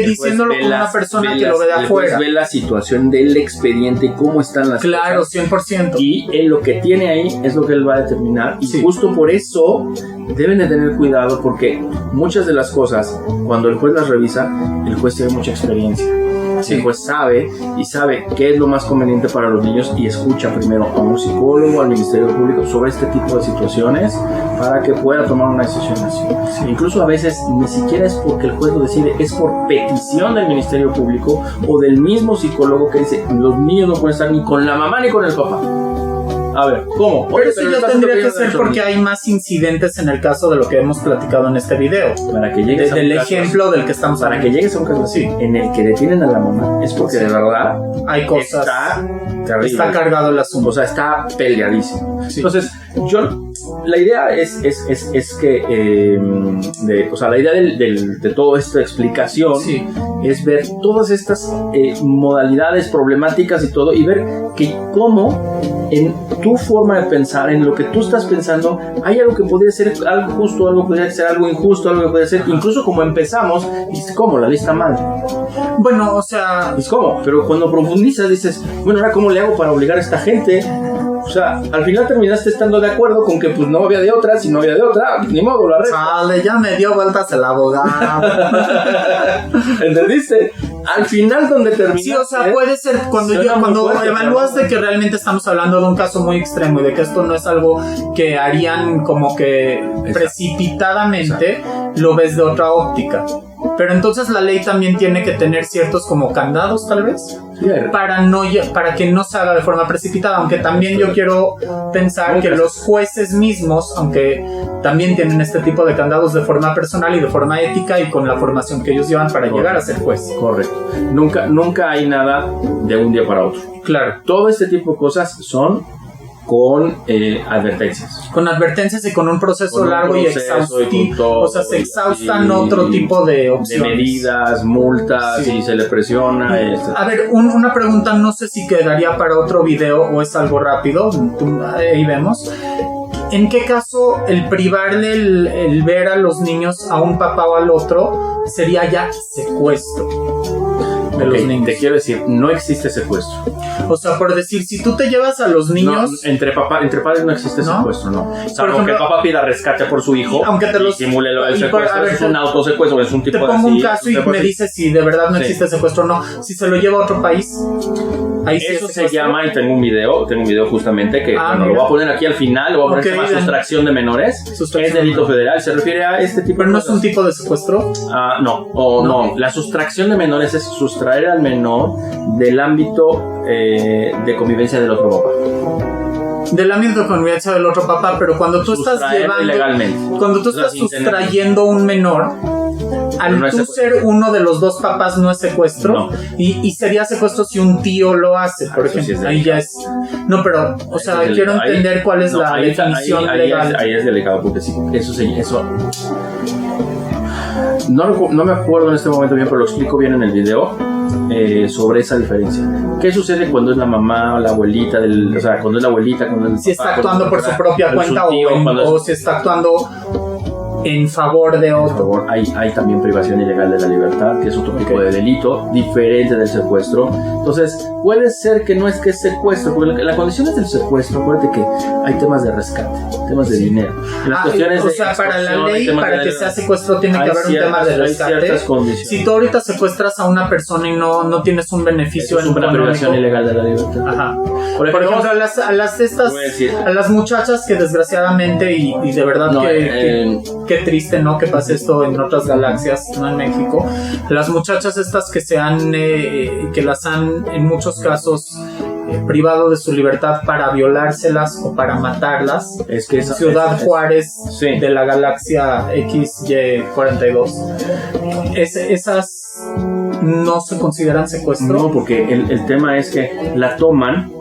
diciéndolo como una persona que lo ve de afuera. El juez ve la situación del expediente, cómo están las claro, cosas. 100%. Y él lo que tiene ahí es lo que él va a determinar. Y justo por eso deben de tener cuidado, porque muchas de las cosas, cuando el juez las revisa, el juez tiene mucha experiencia. El juez sabe qué es lo más conveniente para los niños y escucha primero a un psicólogo, al Ministerio Público sobre este tipo de situaciones para que pueda tomar una decisión así. Incluso a veces ni siquiera es porque el juez lo decide, es por petición del Ministerio Público o del mismo psicólogo que dice, los niños no pueden estar ni con la mamá ni con el papá. A ver, ¿cómo? Pero eso ya tendría que ser porque hay más incidentes en el caso de lo que hemos platicado en este video. Para que llegues del ejemplo del que estamos hablando. Para que llegues a un caso así, en el que detienen a la mamá, es porque de verdad hay cosas. Está cargado el asunto. O sea, está peleadísimo. Sí. Entonces, la idea es que, la idea de toda esta explicación es ver todas estas modalidades problemáticas y todo, y ver que cómo en tu forma de pensar, en lo que tú estás pensando, hay algo que podría ser algo justo, algo que podría ser algo injusto, algo que podría ser, incluso como empezamos, dices, ¿cómo? La ley está mal. Bueno, o sea... Dices, ¿cómo? Pero cuando profundizas dices, bueno, ahora ¿cómo le hago para obligar a esta gente? O sea, al final terminaste estando de acuerdo con que pues no había de otra, si no había de otra, ni modo, la resta. Chale, ya me dio vueltas el abogado. ¿Entendiste? Al final donde terminaste... Sí, o sea, puede ser cuando evalúas de que realmente estamos hablando de un caso muy extremo y de que esto no es algo que harían como que precipitadamente, lo ves de otra óptica. Pero entonces la ley también tiene que tener ciertos como candados, tal vez, para que no se haga de forma precipitada, aunque también yo quiero pensar que los jueces mismos, aunque también tienen este tipo de candados de forma personal y de forma ética y con la formación que ellos llevan para llegar a ser juez. Correcto. Nunca hay nada de un día para otro. Claro. Todo este tipo de cosas son con advertencias. Con advertencias y con un proceso largo y exhaustivo. O sea, se exhaustan otro tipo de opciones. De medidas, multas, y se le presiona. A ver, una pregunta, no sé si quedaría para otro video o es algo rápido. Ahí vemos. ¿En qué caso el privarle el ver a los niños a un papá o al otro sería ya secuestro de los niños? Te quiero decir, no existe secuestro. O sea, por decir, si tú te llevas a los niños... No, entre padres no existe secuestro, no. Salvo que el papá pida rescate por su hijo, aunque te los simule el secuestro, es un autosecuestro, es un tipo de... Te pongo un caso y me dices si de verdad no existe secuestro o no. Si se lo lleva a otro país... Ahí eso se llama, y tengo un video justamente que lo voy a poner aquí al final, lo voy a poner, se llama sustracción de menores, es delito federal, se refiere a este tipo de cosas. ¿Pero no es un tipo de secuestro? No, la sustracción de menores es sustraer al menor del ámbito de convivencia del otro papá. de la misma convivencia del otro papá, pero cuando tú estás llevando, ilegalmente. cuando tú estás sustrayendo un menor, al no tú ser uno de los dos papás no es secuestro, No. y sería secuestro si un tío lo hace, por eso sí ejemplo. es Ahí ya es. No, pero, o sea, quiero entender cuál es la definición legal. Ahí es delicado, porque sí, eso. No me acuerdo en este momento bien, pero lo explico bien en el video. Sobre esa diferencia. ¿Qué sucede cuando es la mamá o la abuelita o sea, cuando es la abuelita, cuando es el Si papá, está actuando por su propia cuenta o si está actuando en favor de otro? Por favor, hay también privación ilegal de la libertad, que es otro tipo de delito diferente del secuestro. Entonces, puede ser que no es que es secuestro, porque la condición es del secuestro. Acuérdate que hay temas de rescate, temas de dinero. Las cuestiones o sea, para la ley, para que sea secuestro, tiene que haber un tema de rescate. Hay ciertas condiciones. Si tú ahorita secuestras a una persona y no tienes un beneficio es una privación ilegal de la libertad. Ajá. Por ejemplo, a las muchachas que desgraciadamente y de verdad qué triste, ¿no? Que pase esto en otras galaxias, no en México. Las muchachas estas que las han en muchos casos privado de su libertad para violárselas o para matarlas. Es que Ciudad Juárez sí. De la galaxia XY42. Esas no se consideran secuestro. No, porque el tema es que la toman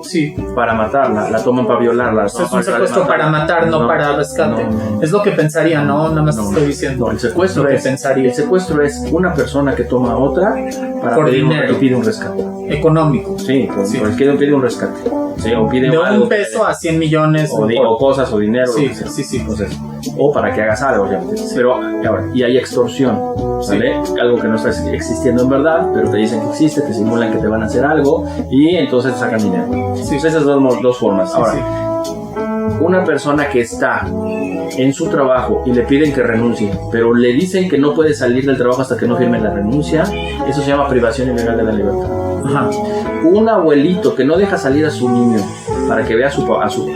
para matarla, la toman para violarla. Es un secuestro para matar, no para rescate. No. Es lo que pensaría, ¿no? Nada más estoy diciendo. No, el secuestro lo que pensaría. El secuestro es una persona que toma a otra para pide un rescate. Económico. Sí, pide un rescate. Sí, o pide de algo un peso a 100 millones. O cosas o dinero. Sí. Entonces, o para que hagas algo, ya. Pero, ahora, y hay extorsión, ¿vale? Algo que no está existiendo en verdad, pero te dicen que existe, te simulan que te van a hacer algo y entonces te sacan dinero. Entonces, esas dos formas. Ahora, una persona que está en su trabajo y le piden que renuncie, pero le dicen que no puede salir del trabajo hasta que no firme la renuncia, eso se llama privación ilegal de la libertad. Ajá. Un abuelito que no deja salir a su niño para que vea a su papá, a su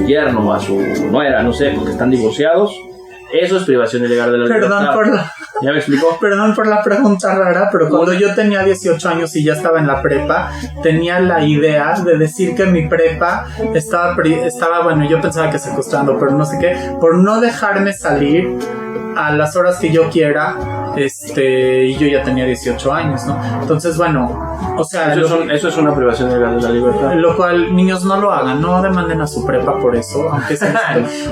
yerno, a su nuera, no sé, porque están divorciados, eso es privación ilegal de la libertad. ¿Ya me explicó? Perdón por la pregunta rara, pero cuando yo tenía 18 años y ya estaba en la prepa, tenía la idea de decir que mi prepa estaba bueno, yo pensaba que secuestrando, pero no sé qué, por no dejarme salir a las horas que yo quiera, y yo ya tenía 18 años, ¿no? Entonces, bueno, o sea... Eso es una privación ilegal de la libertad. Lo cual, niños, no lo hagan, no demanden a su prepa por eso, aunque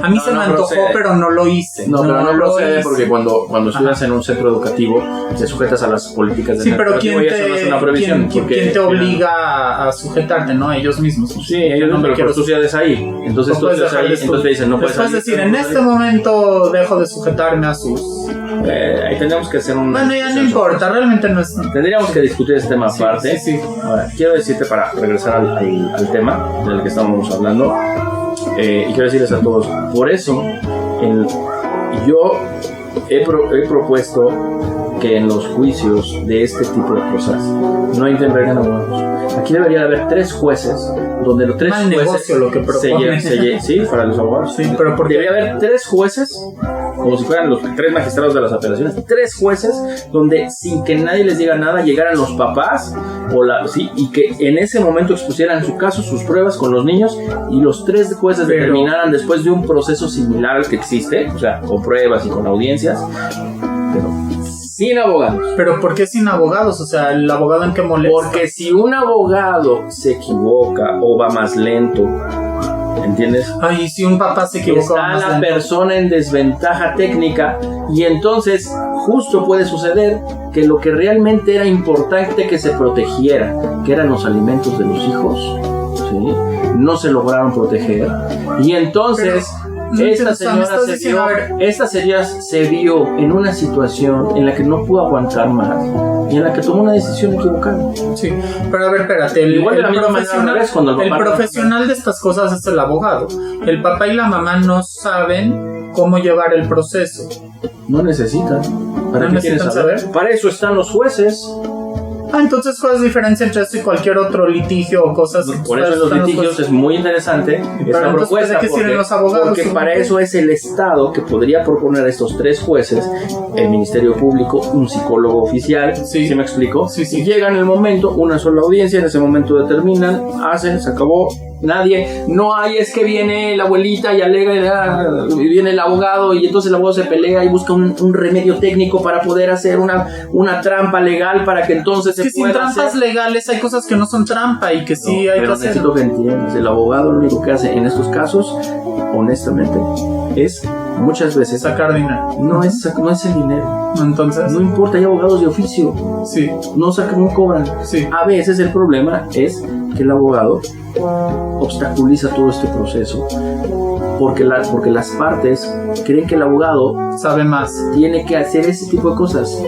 a mí se me antojó, procede. Pero no lo hice. No procede porque cuando estudias en un centro educativo, te sujetas a las políticas de pero ¿quién te obliga a sujetarte, no? Ellos mismos. Sí, ellos no, pero tú estudias ahí. Entonces tú estudias ahí, entonces te dicen, no puedes salir. Es decir, en este momento dejo de sujetarme a sus... ahí tendríamos que hacer un... Bueno, ya no importa, realmente no es... Tendríamos que discutir este tema aparte. Sí. Ahora, quiero decirte, para regresar al tema del que estábamos hablando, y quiero decirles a todos, por eso yo he propuesto que en los juicios de este tipo de cosas no intervengan abogados. Aquí debería de haber 3 jueces, donde los 3 jueces lo que proponen. Sí, para los abogados. Sí, pero porque debería haber 3 jueces, como si fueran los 3 magistrados de las apelaciones, 3 jueces, donde sin que nadie les diga nada, llegaran los papás y que en ese momento expusieran su caso, sus pruebas con los niños, y los 3 jueces determinaran después de un proceso similar al que existe, o sea, con pruebas y con audiencias, pero sin abogados. ¿Pero por qué sin abogados? O sea, ¿el abogado en qué molesta? Porque si un abogado se equivoca o va más lento, ¿entiendes? Ay, si un papá se equivoca, está la persona en desventaja técnica, y entonces justo puede suceder que lo que realmente era importante que se protegiera, que eran los alimentos de los hijos, ¿sí? No se lograron proteger, y entonces... Esta señora se vio en una situación en la que no pudo aguantar más y en la que tomó una decisión equivocada. Sí, pero a ver, espérate, el profesional de estas cosas es el abogado. El papá y la mamá no saben cómo llevar el proceso. No necesitan. ¿Para qué quieren saber? Para eso están los jueces. Entonces, ¿cuál es la diferencia entre esto y cualquier otro litigio o cosas? Por eso en los litigios es muy interesante esta propuesta, porque para eso es el Estado que podría proponer a estos 3 jueces, el Ministerio Público, un psicólogo oficial, ¿sí me explico? Sí. Y llega en el momento, una sola audiencia, en ese momento determinan, hacen, se acabó, Nadie, no hay, es que viene la abuelita y alega, viene el abogado y entonces el abogado se pelea y busca un remedio técnico para poder hacer una trampa legal para que entonces es que sin trampas legales hay cosas que no son trampa y que sí hay que hacer. Necesito que entiendas, el abogado lo único que hace en estos casos, honestamente, es muchas veces sacar dinero. No es el dinero. Entonces, no importa, hay abogados de oficio. Sí. No sacan, no cobran. Sí. A veces el problema es que el abogado obstaculiza todo este proceso porque las partes creen que el abogado sabe más, tiene que hacer ese tipo de cosas.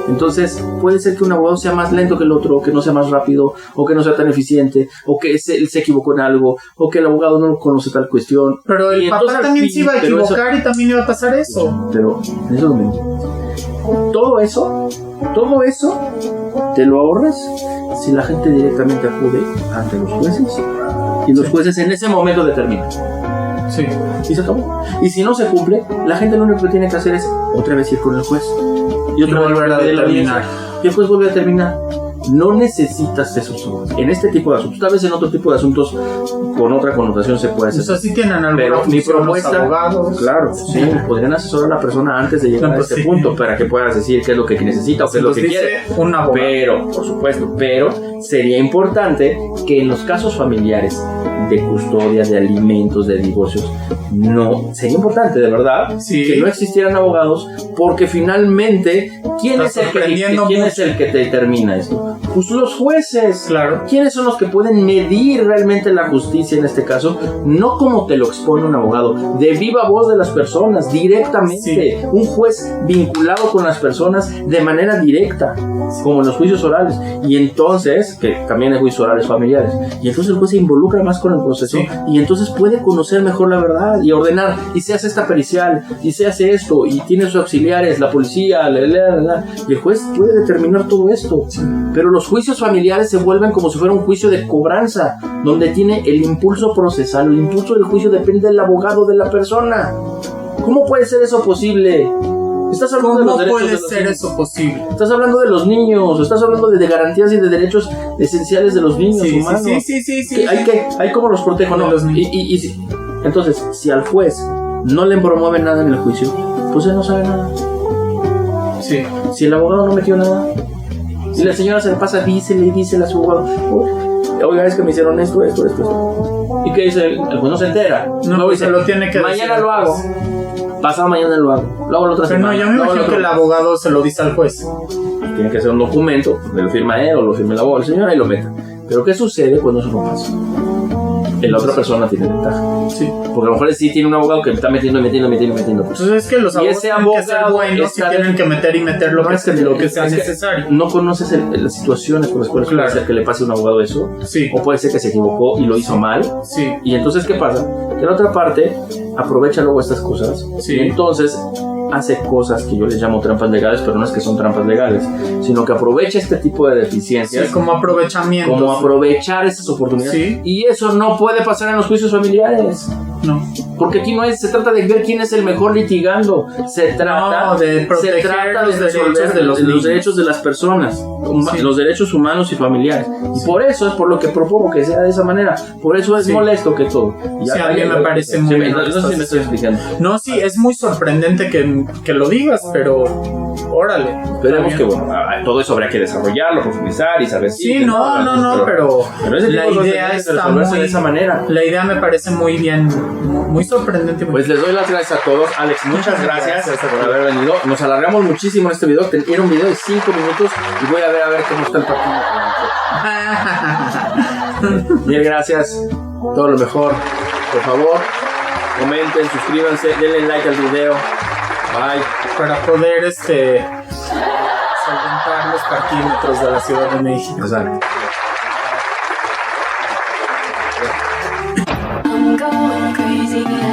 Entonces puede ser que un abogado sea más lento que el otro, o que no sea más rápido, o que no sea tan eficiente, o que él se equivocó en algo, o que el abogado no conoce tal cuestión. Pero el papá también se iba a equivocar y también iba a pasar eso. Pero en ese momento, todo eso te lo ahorras si la gente directamente acude ante los jueces y los jueces en ese momento determinan. Sí. Y se acabó. Y si no se cumple, la gente lo único que tiene que hacer es otra vez ir con el juez y otra vez volver a determinar. Y el juez vuelve a determinar. No necesitas esos ojos en este tipo de asuntos. Tal vez en otro tipo de asuntos con otra connotación se puede hacer. O sea, sí tienen alguna pero mi propuesta, abogados. Claro, sí, podrían asesorar a la persona antes de llegar a este punto para que puedas decir qué es lo que necesita o qué es lo que quiere. Un abogado. Pero, por supuesto, sería importante que en los casos familiares de custodia, de alimentos, de divorcios, no, sería importante, de verdad, que no existieran abogados, porque finalmente, ¿quién es el que te determina esto? Pues los jueces. Claro. ¿Quiénes son los que pueden medir realmente la justicia en este caso? No como te lo expone un abogado, de viva voz de las personas, directamente. Sí. Un juez vinculado con las personas de manera directa, como en los juicios orales. Y entonces, que también hay juicios orales familiares, y entonces el juez se involucra más con el proceso, y entonces puede conocer mejor la verdad y ordenar, y se hace esta pericial, y se hace esto, y tiene sus auxiliares, la policía, y el juez puede determinar todo esto. Sí. Pero los juicios familiares se vuelven como si fuera un juicio de cobranza, donde tiene el impulso procesal. El impulso del juicio depende del abogado de la persona. ¿Cómo puede ser eso posible? Estás hablando de los derechos de los niños. ¿Cómo puede ser eso posible? Estás hablando de los niños, estás hablando de garantías y de derechos esenciales de los niños humanos. Sí. Hay como los protejo, ¿no? Entonces, si al juez no le promueve nada en el juicio, pues él no sabe nada. Sí. Si el abogado no metió nada, y la señora se le pasa, dísele a su abogado, oiga, es que me hicieron esto. ¿Y qué dice? El juez no se entera. No, dice, lo tiene que mañana lo hago. Pasado mañana lo hago. Lo hago la otra semana. Pero no, yo me imagino que el abogado se lo dice al juez. Tiene que ser un documento, lo firma él o lo firma el abogado, el señor, y lo meta. Pero ¿qué sucede cuando eso no pasa? La otra persona tiene ventaja. Sí. Porque a lo mejor sí tiene un abogado que está metiendo. Entonces es que los abogados tienen que ser buenos y tienen que meter lo que sea necesario. No conoces las situaciones por las cuales puede ser que le pase a un abogado eso. Sí. O puede ser que se equivocó y lo hizo mal. Sí. Y entonces, ¿qué pasa? Que la otra parte aprovecha luego estas cosas. Sí. Y entonces hace cosas que yo les llamo trampas legales, pero no es que son trampas legales, sino que aprovecha este tipo de deficiencias. Sí, como aprovechamiento. Como aprovechar esas oportunidades. Sí. Y eso no puede pasar en los juicios familiares. No. Porque aquí se trata de ver quién es el mejor litigando. Se trata de proteger los derechos de los derechos de las personas, los derechos humanos y familiares. Y por eso es por lo que propongo que sea de esa manera. Por eso es molesto que todo. A mí me parece muy bien. No sé si me estoy explicando. No, sí, es muy sorprendente que lo digas, pero órale. Esperemos que, todo eso habría que desarrollarlo, profundizar y saber. Sí, pero la idea está muy de esa manera. La idea me parece muy bien, muy sorprendente. Pues les doy las gracias a todos. Alex, muchas gracias por haber venido. Nos alargamos muchísimo en este video. Era un video de 5 minutos y voy a ver cómo está el partido. Mil gracias. Todo lo mejor. Por favor, comenten, suscríbanse, denle like al video. Bye. Para poder solventar los parquímetros de la Ciudad de México. Exacto. I'm going crazy.